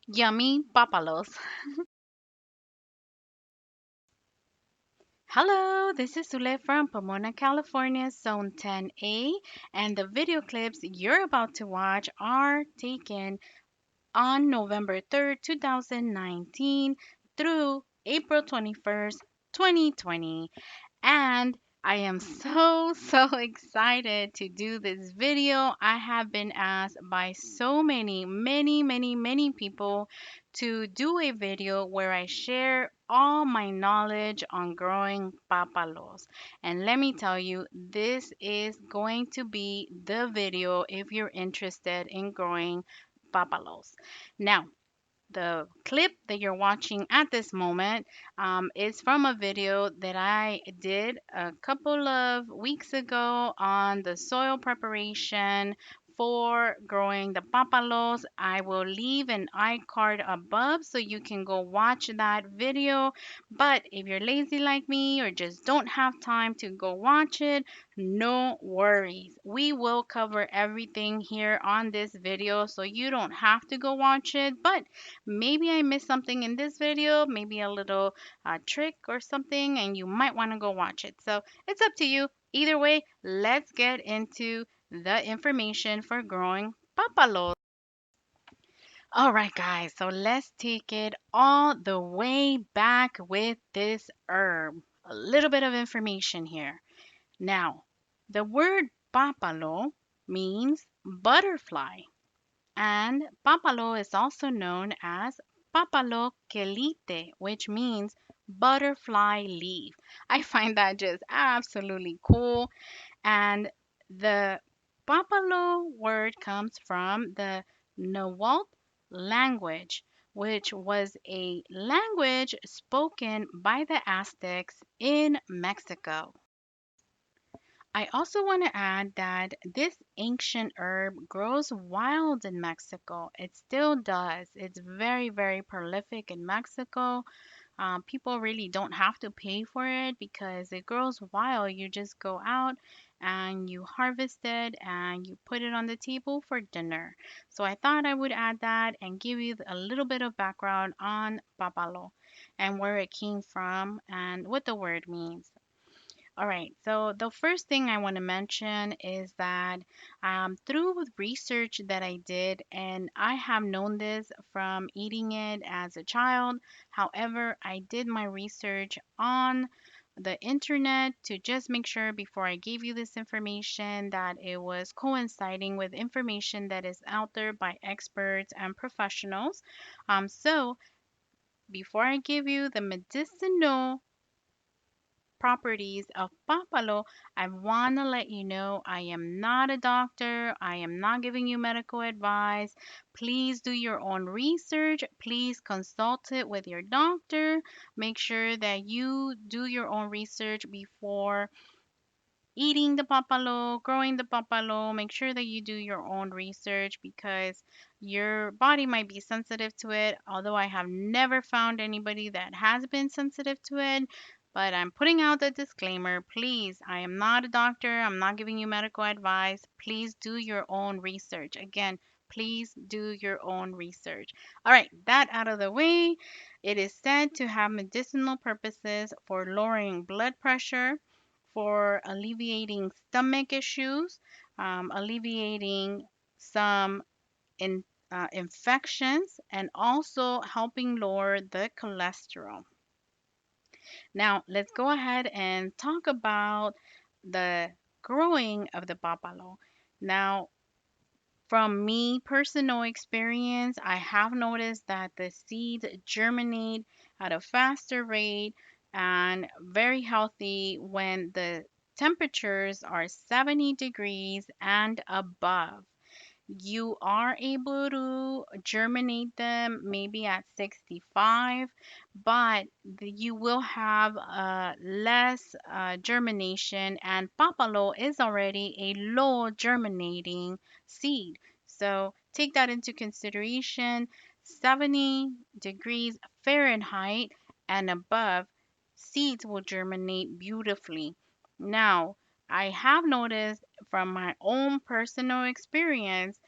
Yummy Papalos. Hello, this is Zule from Pomona, California, Zone 10A, and the video clips you're about to watch are taken on November 3rd, 2019 through April 21st, 2020. And I am so excited to do this video. I have been asked by so many people to do a video where I share all my knowledge on growing papalos. And let me tell you, this is going to be the video if you're interested in growing papalos. Now, the clip that you're watching at this moment is from a video that I did a couple of weeks ago on the soil preparation for growing the papalos. I will leave an iCard above so you can go watch that video. But if you're lazy like me or just don't have time to go watch it, no worries. We will cover everything here on this video so you don't have to go watch it. But maybe I missed something in this video, maybe a little trick or something, and you might want to go watch it. So it's up to you. Either way, let's get into the information for growing papalos. All right, guys, so let's take it all the way back with this herb. A little bit of information here. Now, the word papalo means butterfly. And papalo is also known as papalo quelite, which means butterfly leaf. I find that just absolutely cool. And the papalo word comes from the Nahuatl language, which was a language spoken by the Aztecs in Mexico. I also want to add that this ancient herb grows wild in Mexico. It still does. It's very prolific in Mexico. People really don't have to pay for it because it grows wild. You just go out and you harvest it and you put it on the table for dinner. So I thought I would add that and give you a little bit of background on papalo and where it came from and what the word means. All right, so the first thing I want to mention is that through research that I did, and I have known this from eating it as a child. However, I did my research on the internet to just make sure before I gave you this information that it was coinciding with information that is out there by experts and professionals. So before I give you the medicinal properties of Papalo, I want to let you know I am not a doctor. I am not giving you medical advice. Please do your own research. Please consult it with your doctor. Make sure that you do your own research before eating the papalo, growing the papalo. Make sure that you do your own research because your body might be sensitive to it. Although I have never found anybody that has been sensitive to it, but I'm putting out the disclaimer. Please, I am not a doctor. I'm not giving you medical advice. Please do your own research. Again, please do your own research. All right, that out of the way, it is said to have medicinal purposes for lowering blood pressure, for alleviating stomach issues, alleviating some infections, and also helping lower the cholesterol. Now, let's go ahead and talk about the growing of the papalo. Now, from me personal experience, I have noticed that the seeds germinate at a faster rate and very healthy when the temperatures are 70 degrees and above. You are able to germinate them maybe at 65, but you will have less germination, and papalo is already a low germinating seed. So take that into consideration. 70 degrees Fahrenheit and above, seeds will germinate beautifully. Now, I have noticed from my own personal experience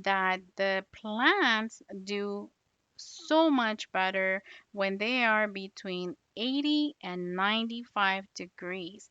that the plants do so much better when they are between 80 and 95 degrees.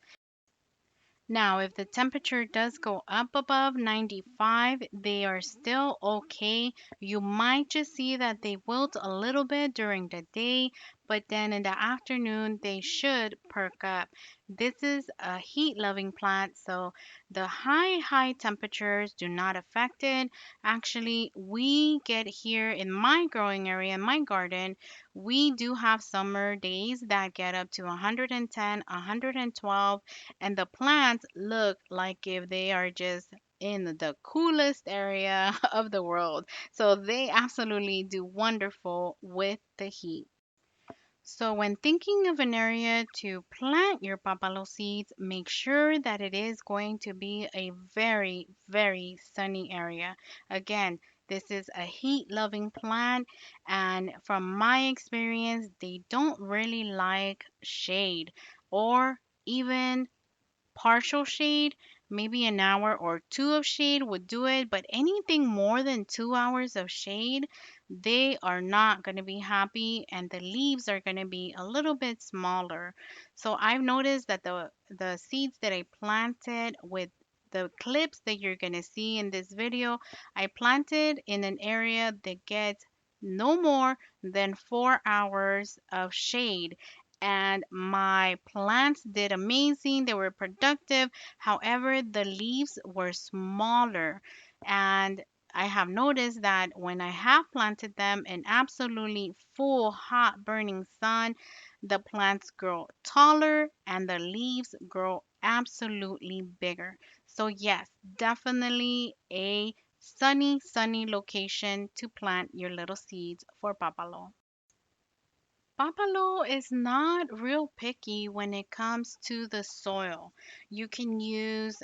Now, if the temperature does go up above 95, they are still okay. You might just see that they wilt a little bit during the day, but then in the afternoon, they should perk up. This is a heat loving plant, so the high temperatures do not affect it. Actually, we get here in my growing area, in my garden, we do have summer days that get up to 110, 112, and the plants look like if they are just in the coolest area of the world. So they absolutely do wonderful with the heat. So when thinking of an area to plant your papalo seeds, make sure that it is going to be a very sunny area. Again, this is a heat loving plant, and from my experience, they don't really like shade or even partial shade, maybe an hour or two of shade would do it, but anything more than 2 hours of shade, they are not going to be happy and the leaves are going to be a little bit smaller. So I've noticed that the seeds that I planted with the clips that you're going to see in this video, I planted in an area that gets no more than 4 hours of shade, and my plants did amazing. They were productive. However, the leaves were smaller. And I have noticed that when I have planted them in absolutely full, hot, burning sun, the plants grow taller and the leaves grow absolutely bigger. So, yes, definitely a sunny location to plant your little seeds for Papalo. Papalo is not real picky when it comes to the soil. You can use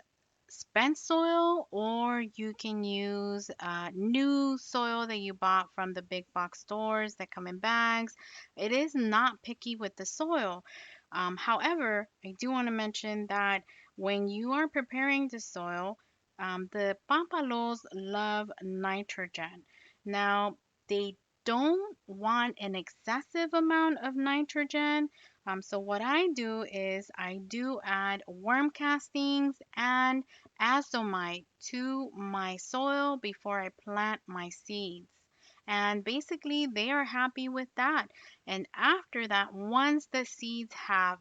spent soil or you can use new soil that you bought from the big box stores that come in bags. It is not picky with the soil. However, I do want to mention that when you are preparing the soil, the papalos love nitrogen. Now, they don't want an excessive amount of nitrogen. So what I do is I do add worm castings and azomite to my soil before I plant my seeds. And basically, they are happy with that. And after that, once the seeds have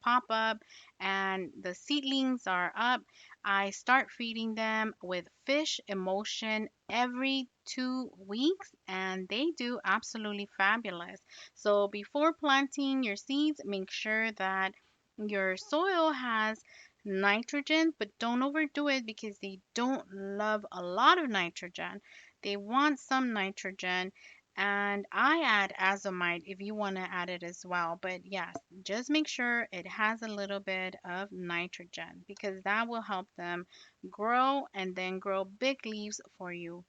pop up and the seedlings are up, I start feeding them with fish emulsion every 2 weeks, and they do absolutely fabulous. So before planting your seeds, make sure that your soil has nitrogen, but don't overdo it because they don't love a lot of nitrogen. They want some nitrogen, and I add azomite if you want to add it as well. But yes, just make sure it has a little bit of nitrogen because that will help them grow and then grow big leaves for you.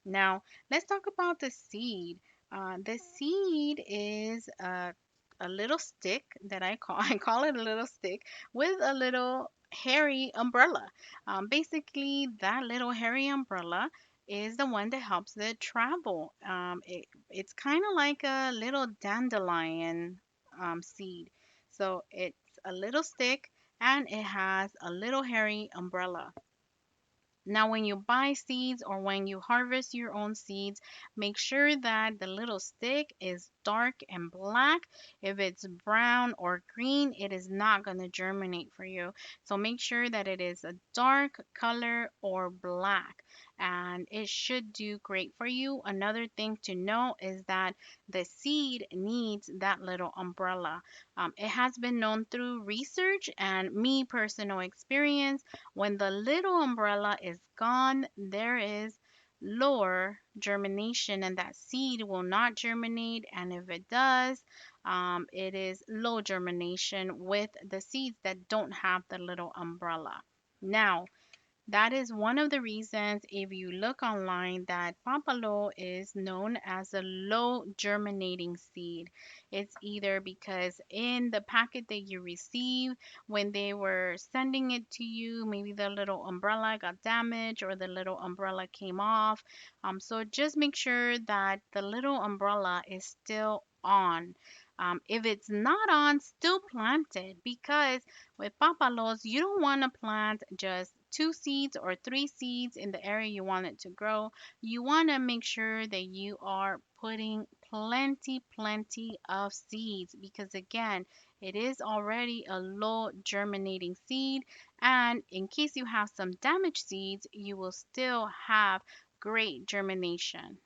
Now, let's talk about the seed. The seed is a little stick that I call I call it a little stick with a little hairy umbrella. Basically, that little hairy umbrella is the one that helps it travel. It's kind of like a little dandelion seed. So it's a little stick and it has a little hairy umbrella. Now, when you buy seeds or when you harvest your own seeds, make sure that the little stick is dark and black. If it's brown or green, it is not going to germinate for you. So make sure that it is a dark color or black, and it should do great for you. Another thing to know is that the seed needs that little umbrella. It has been known through research and me personal experience, when the little umbrella is gone, there is lower germination, and that seed will not germinate. And if it does, it is low germination with the seeds that don't have the little umbrella. Now, That is one of the reasons, if you look online, that Papalo is known as a low germinating seed. It's either because in the packet that you receive, when they were sending it to you, maybe the little umbrella got damaged or the little umbrella came off. So just make sure that the little umbrella is still on. If it's not on, still plant it, because with papalos, you don't want to plant just two seeds or three seeds in the area you want it to grow. You want to make sure that you are putting plenty of seeds, because again, it is already a low germinating seed. And in case you have some damaged seeds, you will still have great germination.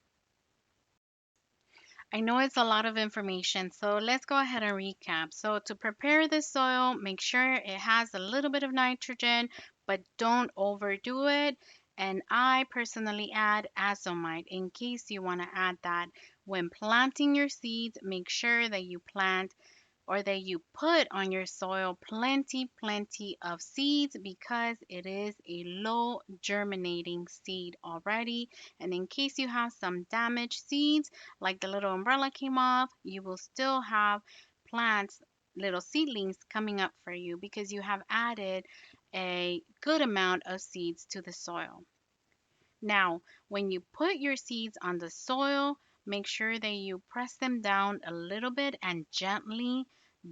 I know it's a lot of information, so let's go ahead and recap. So, to prepare the soil, make sure it has a little bit of nitrogen, but don't overdo it. And I personally add azomite in case you want to add that. When planting your seeds, make sure that you plant or that you put on your soil plenty of seeds, because it is a low germinating seed already. And in case you have some damaged seeds, like the little umbrella came off, you will still have plants, little seedlings coming up for you, because you have added a good amount of seeds to the soil. Now, when you put your seeds on the soil, make sure that you press them down a little bit and gently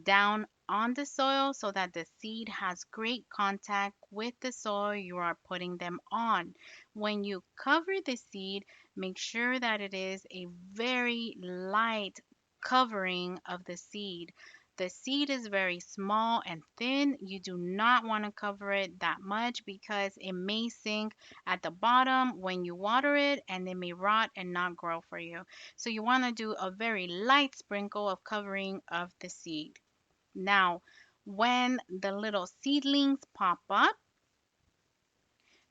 down on the soil, so that the seed has great contact with the soil you are putting them on. When you cover the seed, make sure that it is a very light covering of the seed. The seed is very small and thin. You do not want to cover it that much, because it may sink at the bottom when you water it, and it may rot and not grow for you. So you want to do a very light sprinkle of covering of the seed. Now, when the little seedlings pop up,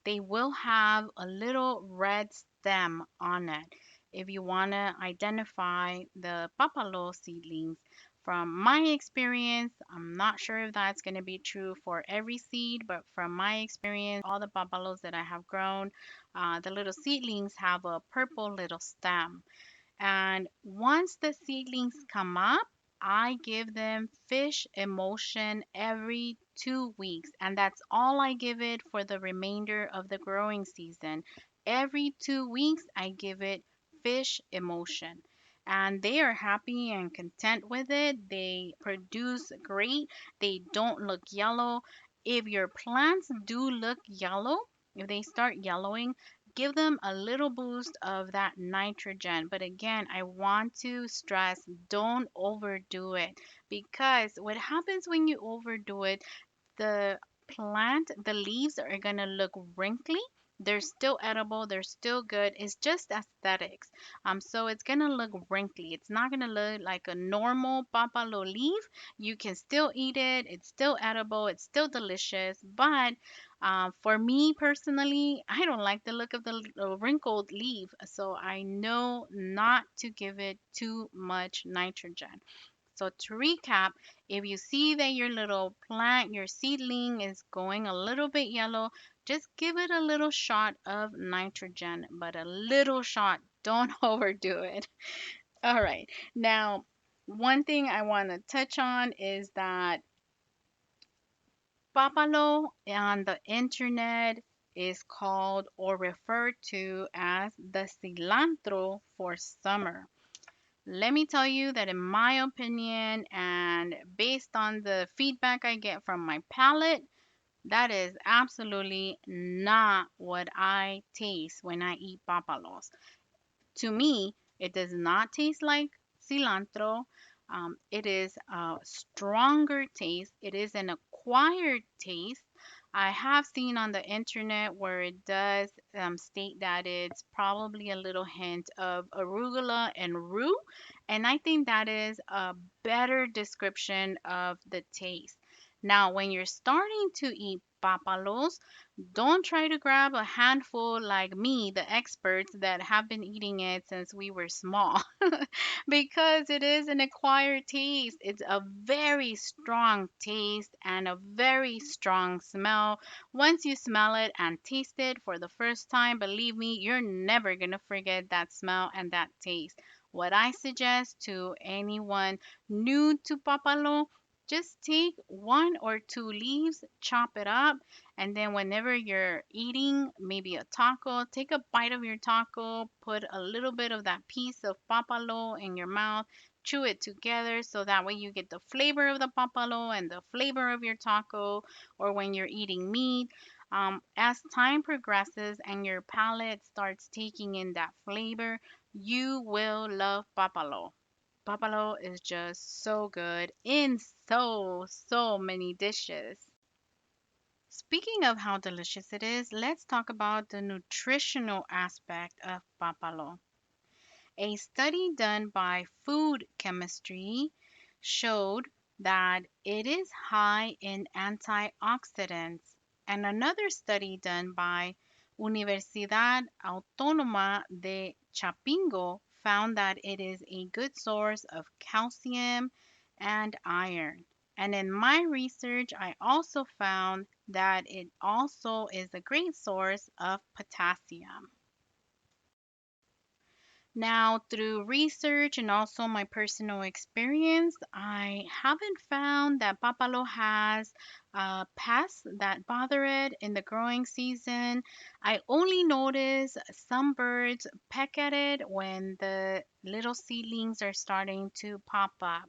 they will have a little red stem on it. If you want to identify the Papalo seedlings, from my experience, I'm not sure if that's going to be true for every seed, but from my experience, all the Papalos that I have grown, the little seedlings have a purple little stem. And once the seedlings come up, I give them fish emulsion every 2 weeks. And that's all I give it for the remainder of the growing season. Every 2 weeks, I give it fish emulsion. And they are happy and content with it. They produce great. They don't look yellow. If your plants do look yellow, if they start yellowing, give them a little boost of that nitrogen. But again, I want to stress, don't overdo it, because what happens when you overdo it, the plant, the leaves are going to look wrinkly. They're still edible, they're still good. It's just aesthetics. So it's going to look wrinkly. It's not going to look like a normal papalo leaf. You can still eat it. It's still edible. It's still delicious. But for me personally, I don't like the look of the wrinkled leaf. So I know not to give it too much nitrogen. So to recap, if you see that your little plant, your seedling is going a little bit yellow, just give it a little shot of nitrogen, but a little shot. Don't overdo it. All right. Now, one thing I want to touch on is that Papalo on the internet is called or referred to as the cilantro for summer. Let me tell you that, in my opinion, and based on the feedback I get from my palate, that is absolutely not what I taste when I eat papalos. To me, it does not taste like cilantro. It is a stronger taste. It is an acquired taste. I have seen on the internet where it does state that it's probably a little hint of arugula and rue, and I think that is a better description of the taste. Now, when you're starting to eat papalos, don't try to grab a handful like me, the experts that have been eating it since we were small, because it is an acquired taste. It's a very strong taste and a very strong smell. Once you smell it and taste it for the first time, believe me, you're never going to forget that smell and that taste. What I suggest to anyone new to papalo, just take one or two leaves, chop it up, and then whenever you're eating maybe a taco, take a bite of your taco, put a little bit of that piece of papalo in your mouth, chew it together so that way you get the flavor of the papalo and the flavor of your taco, or when you're eating meat. As time progresses and your palate starts taking in that flavor, you will love papalo. Papalo is just so good in so many dishes. Speaking of how delicious it is, let's talk about the nutritional aspect of papalo. A study done by food chemistry showed that it is high in antioxidants, and another study done by Universidad Autónoma de Chapingo found that it is a good source of calcium and iron. And in my research, I also found that it also is a great source of potassium. Now, through research and also my personal experience, I haven't found that Papalo has pests that bother it in the growing season. I only notice some birds peck at it when the little seedlings are starting to pop up.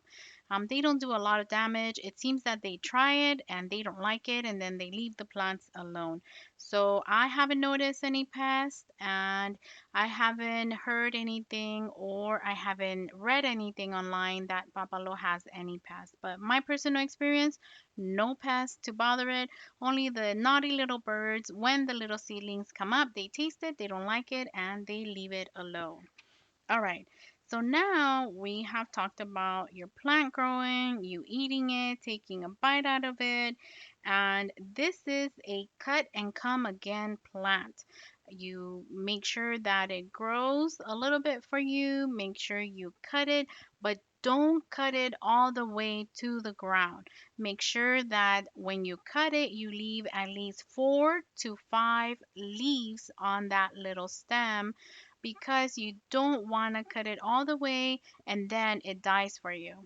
They don't do a lot of damage. It seems that they try it and they don't like it and then they leave the plants alone. So I haven't noticed any pests, and I haven't heard anything or I haven't read anything online that Papalo has any pests. But my personal experience, no pests to bother it. Only the naughty little birds, when the little seedlings come up, they taste it, they don't like it, and they leave it alone. All right. So now we have talked about your plant growing, you eating it, taking a bite out of it, and this is a cut and come again plant. You make sure that it grows a little bit for you, make sure you cut it, but don't cut it all the way to the ground. Make sure that when you cut it, you leave at least 4 to 5 leaves on that little stem, because you don't want to cut it all the way and then it dies for you.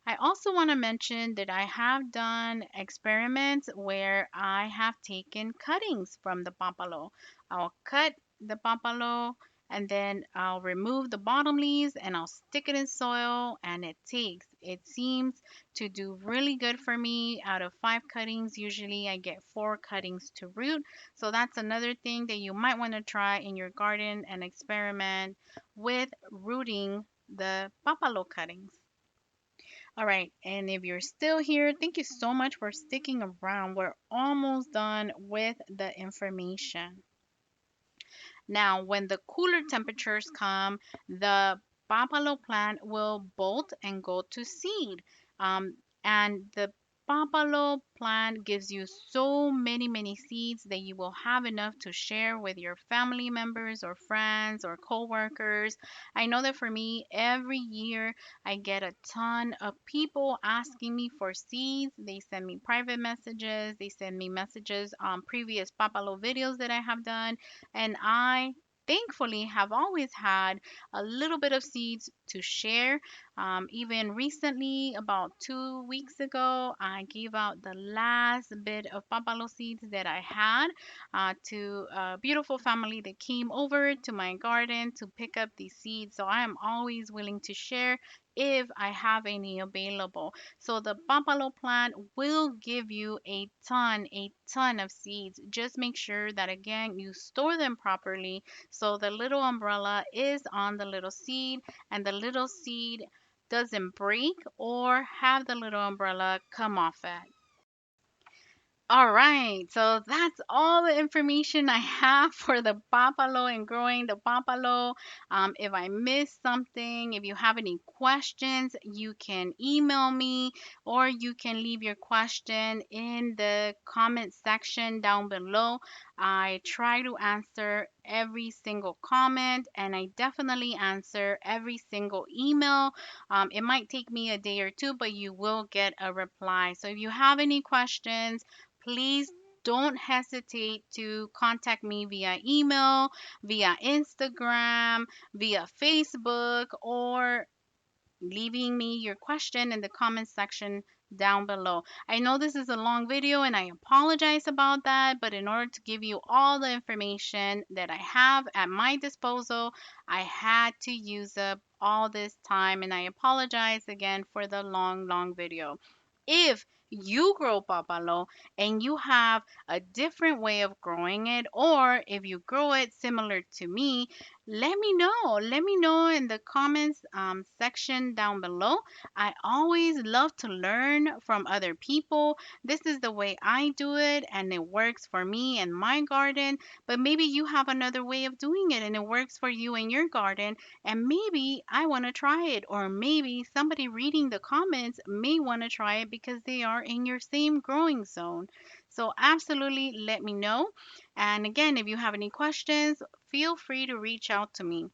I also want to mention that I have done experiments where I have taken cuttings from the papalo. I'll cut the papalo and then I'll remove the bottom leaves and I'll stick it in soil and it takes. It seems to do really good for me. Out of 5 cuttings, usually I get 4 cuttings to root. So that's another thing that you might want to try in your garden and experiment with rooting the papalo cuttings. All right, and if you're still here, thank you so much for sticking around. We're almost done with the information. Now, when the cooler temperatures come, the papalo plant will bolt and go to seed. And the papalo plant gives you so many seeds that you will have enough to share with your family members or friends or coworkers. I know that for me, every year I get a ton of people asking me for seeds. They send me private messages, they send me messages on previous papalo videos that I have done, and I thankfully have always had a little bit of seeds to share. Even recently, about 2 weeks ago, I gave out the last bit of papalo seeds that I had to a beautiful family that came over to my garden to pick up these seeds. So I am always willing to share if I have any available. So the papalo plant will give you a ton of seeds. Just make sure that again you store them properly so the little umbrella is on the little seed and the little seed doesn't break or have the little umbrella come off it. All right, so that's all the information I have for the papalo and growing the papalo. If I missed something, if you have any questions, you can email me or you can leave your question in the comment section down below. I try to answer every single comment and I definitely answer every single email. It might take me a day or two, but you will get a reply. So if you have any questions, please don't hesitate to contact me via email, via Instagram, via Facebook, or leaving me your question in the comment section down below. I know this is a long video and I apologize about that, but in order to give you all the information that I have at my disposal, I had to use up all this time and I apologize again for the long video. If you grow papalo and you have a different way of growing it, or if you grow it similar to me, let me know. Let me know in the comments section down below. I always love to learn from other people. This is the way I do it, and it works for me and my garden. But maybe you have another way of doing it, and it works for you in your garden. And maybe I want to try it, or maybe somebody reading the comments may want to try it because they are in your same growing zone. So, absolutely let me know. And again, if you have any questions, feel free to reach out to me.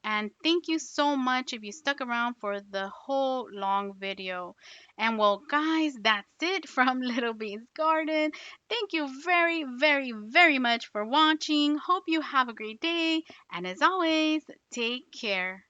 And thank you so much if you stuck around for the whole long video. And well, guys, that's it from Little Bean's Garden. Thank you very much for watching. Hope you have a great day. And as always, take care.